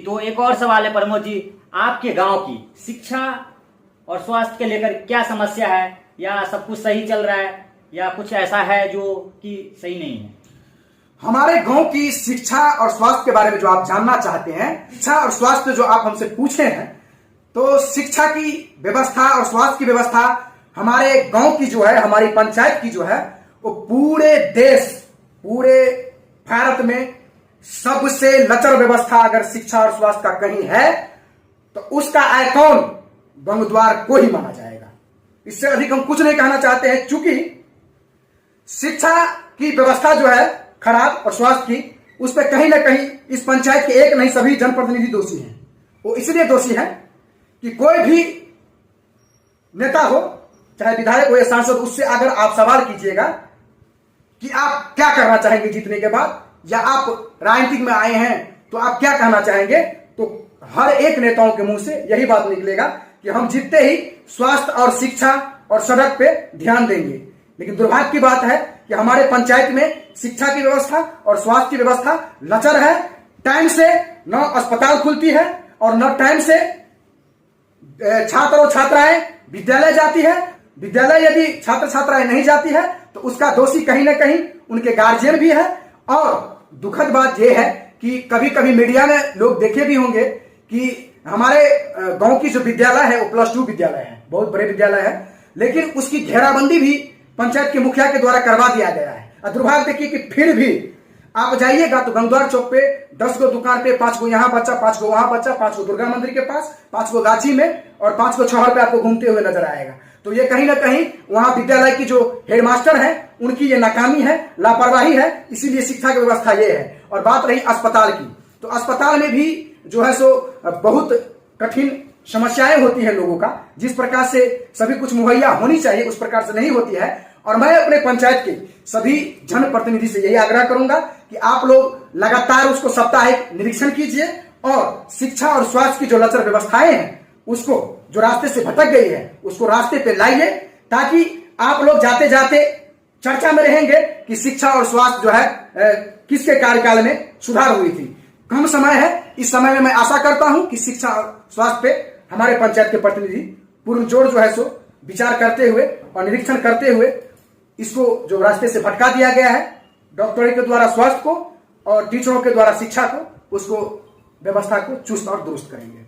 तो एक और सवाल है प्रमोद जी, आपके गांव की शिक्षा और स्वास्थ्य के लेकर क्या समस्या है, या सब कुछ सही चल रहा है या कुछ ऐसा है जो कि सही नहीं है? हमारे गांव की शिक्षा और स्वास्थ्य के बारे में जो आप जानना चाहते हैं, शिक्षा और स्वास्थ्य जो आप हमसे पूछे हैं, तो शिक्षा की व्यवस्था और स्वास्थ्य की व्यवस्था हमारे गांव की जो है, हमारी पंचायत की जो है, वो पूरे देश, पूरे भारत में सबसे लचर व्यवस्था अगर शिक्षा और स्वास्थ्य का कहीं है तो उसका आइकॉन गंगद्वार को ही माना जाएगा। इससे अधिक हम कुछ नहीं कहना चाहते हैं। चूंकि शिक्षा की व्यवस्था जो है खराब और स्वास्थ्य की, उस पर कहीं ना कहीं इस पंचायत के एक नहीं सभी जनप्रतिनिधि दोषी हैं। वो इसलिए दोषी हैं कि कोई भी नेता हो, चाहे विधायक हो या सांसद, उससे अगर आप सवाल कीजिएगा कि आप क्या करना चाहेंगे जीतने के बाद, या आप राजनीतिक में आए हैं तो आप क्या कहना चाहेंगे, तो हर एक नेताओं के मुंह से यही बात निकलेगा कि हम जीतते ही स्वास्थ्य और शिक्षा और सड़क पे ध्यान देंगे। लेकिन दुर्भाग्य की बात है कि हमारे पंचायत में शिक्षा की व्यवस्था और स्वास्थ्य की व्यवस्था लचर है। टाइम से न अस्पताल खुलती है और न टाइम से छात्र और छात्राएं विद्यालय जाती है। विद्यालय यदि छात्र छात्राएं नहीं जाती है तो उसका दोषी कहीं ना कहीं उनके गार्जियन भी है। और दुखद बात यह है कि कभी कभी मीडिया में लोग देखे भी होंगे कि हमारे गांव की जो विद्यालय है वो +2 विद्यालय है, बहुत बड़े विद्यालय है, लेकिन उसकी घेराबंदी भी पंचायत के मुखिया के द्वारा करवा दिया गया है। और दुर्भाग्य देखिए कि फिर भी आप जाइएगा तो गंगद्वार चौक पे 10 गो दुकान पे 5 गो यहाँ बच्चा, 5 गो वहां बच्चा, 5 गो दुर्गा मंदिर के पास, 5 गो गाछी में और 5 गो छहर पे आपको घूमते हुए नजर आएगा। तो ये कहीं ना कहीं वहां विद्यालय की जो हेडमास्टर है उनकी ये नाकामी है, लापरवाही है, इसीलिए शिक्षा की व्यवस्था ये है। और बात रही अस्पताल की, तो अस्पताल में भी जो है सो बहुत कठिन समस्याएं होती है लोगों का। जिस प्रकार से सभी कुछ मुहैया होनी चाहिए उस प्रकार से नहीं होती है। और मैं अपने पंचायत के सभी जनप्रतिनिधि से यही आग्रह करूंगा कि आप लोग लगातार उसको साप्ताहिक निरीक्षण कीजिए और शिक्षा और स्वास्थ्य की जो लचर व्यवस्थाएं हैं उसको, जो रास्ते से भटक गई है, उसको रास्ते पे लाइए, ताकि आप लोग जाते जाते चर्चा में रहेंगे कि शिक्षा और स्वास्थ्य जो है किसके कार्यकाल में सुधार हुई थी। कम समय है, इस समय में मैं आशा करता हूं कि शिक्षा और स्वास्थ्य पे हमारे पंचायत के प्रतिनिधि पुरजोर जो है सो विचार करते हुए और निरीक्षण करते हुए इसको जो रास्ते से भटका दिया गया है, डॉक्टरों के द्वारा स्वास्थ्य को और टीचरों के द्वारा शिक्षा को, उसको व्यवस्था को चुस्त और दुरुस्त करेंगे।